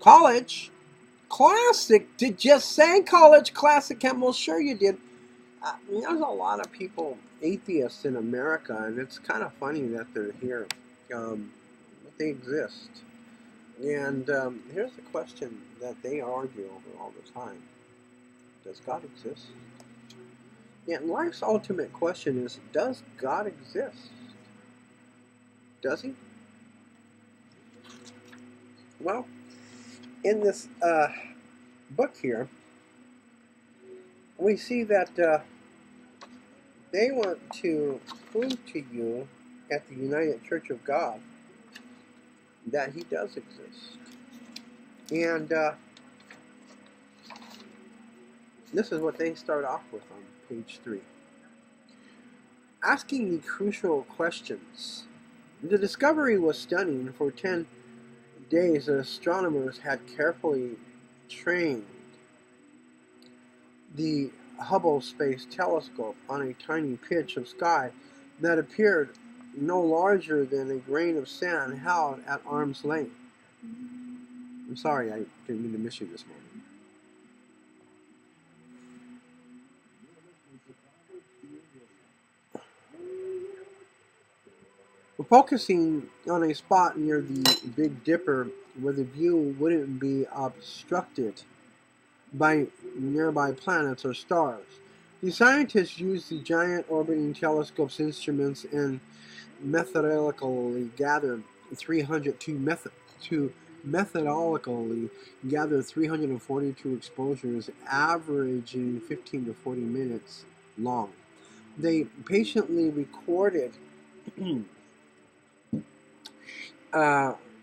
College Classic? Did you say College Classic? I'm well, sure you did. There's a lot of people, atheists in America, and it's kind of funny that they're here. But they exist. And here's the question that they argue over all the time. Does God exist? Yeah, and life's ultimate question is, does God exist? Does he? Well, in this book here, we see that they want to prove to you at the United Church of God that he does exist. And this is what they start off with on page 3. Asking the crucial questions. The discovery was stunning. For 10 days, astronomers had carefully trained the Hubble Space Telescope on a tiny pitch of sky that appeared no larger than a grain of sand held at arm's length. I'm sorry, I didn't mean to miss you this morning. We're focusing on a spot near the Big Dipper where the view wouldn't be obstructed by nearby planets or stars. The scientists used the giant orbiting telescope's instruments and methodically gathered 342 exposures averaging 15 to 40 minutes long. They patiently recorded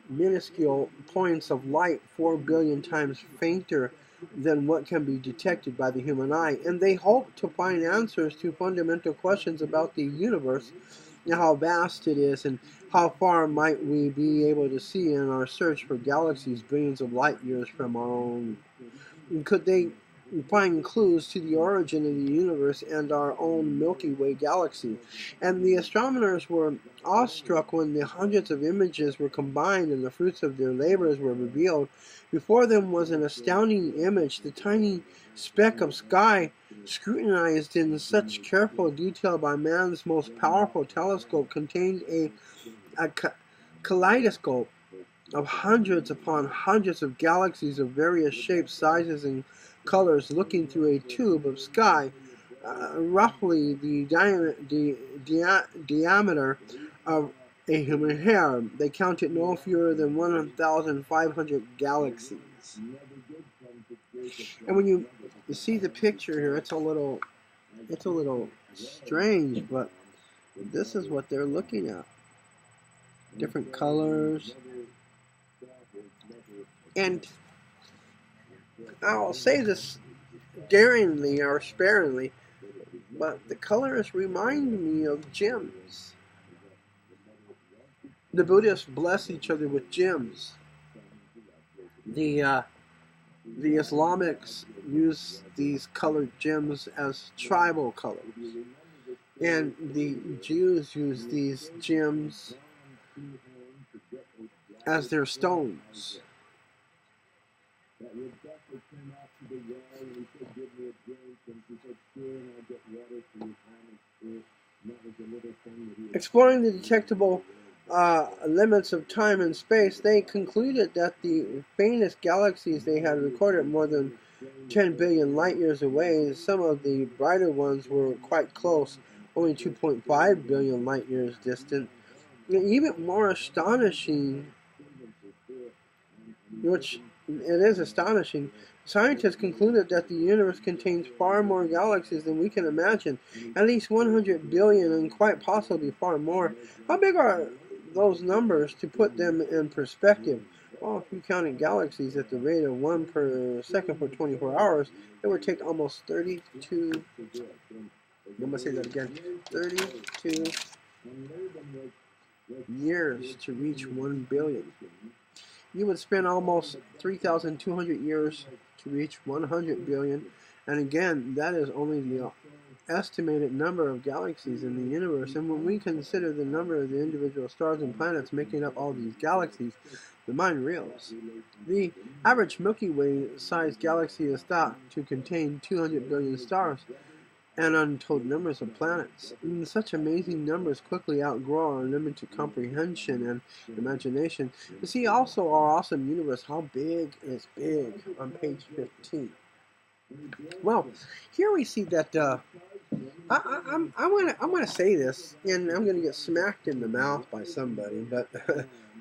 minuscule points of light 4 billion times fainter than what can be detected by the human eye, and they hope to find answers to fundamental questions about the universe and how vast it is, and how far might we be able to see in our search for galaxies billions of light years from our own. Could they find clues to the origin of the universe and our own Milky Way galaxy? And the astronomers were awestruck when the hundreds of images were combined and the fruits of their labors were revealed. Before them was an astounding image. The tiny speck of sky, scrutinized in such careful detail by man's most powerful telescope, contained a kaleidoscope of hundreds upon hundreds of galaxies of various shapes, sizes, and colors, looking through a tube of sky roughly the diameter of a human hair. They counted no fewer than 1,500 galaxies. And when you see the picture here, it's a little strange, but this is what they're looking at. Different colors. And I'll say this daringly or sparingly, but the colors remind me of gems. The Buddhists bless each other with gems. The Islamics use these colored gems as tribal colors. And the Jews use these gems as their stones. Exploring the detectable limits of time and space, they concluded that the faintest galaxies they had recorded more than 10 billion light years away. Some of the brighter ones were quite close, only 2.5 billion light years distant. And even more astonishing, which it is astonishing, scientists concluded that the universe contains far more galaxies than we can imagine, at least 100 billion and quite possibly far more. How big are those numbers to put them in perspective? Well, if you counted galaxies at the rate of 1 per second for 24 hours, it would take almost 32, I'm going to say that again, 32 years to reach 1 billion. You would spend almost 3,200 years to reach 100 billion. And again, that is only the estimated number of galaxies in the universe, and when we consider the number of the individual stars and planets making up all these galaxies, the mind reels. The average Milky Way-sized galaxy is thought to contain 200 billion stars and untold numbers of planets. And such amazing numbers quickly outgrow our limited comprehension and imagination. You see also our awesome universe, how big is big, on page 15. Well, here we see that I'm gonna say this, and I'm gonna get smacked in the mouth by somebody, but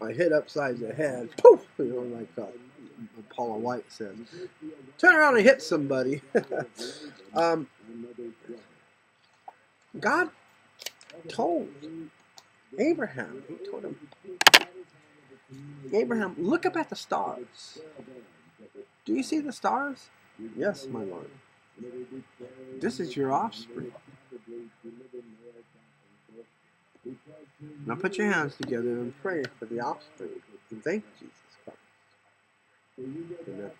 I hit upside the head, poof, you know, like Paula White says. Turn around and hit somebody. God told Abraham. He told him, Abraham, look up at the stars. Do you see the stars? Yes, my Lord. This is your offspring. Now put your hands together and pray for the offspring. And thank Jesus Christ. Amen.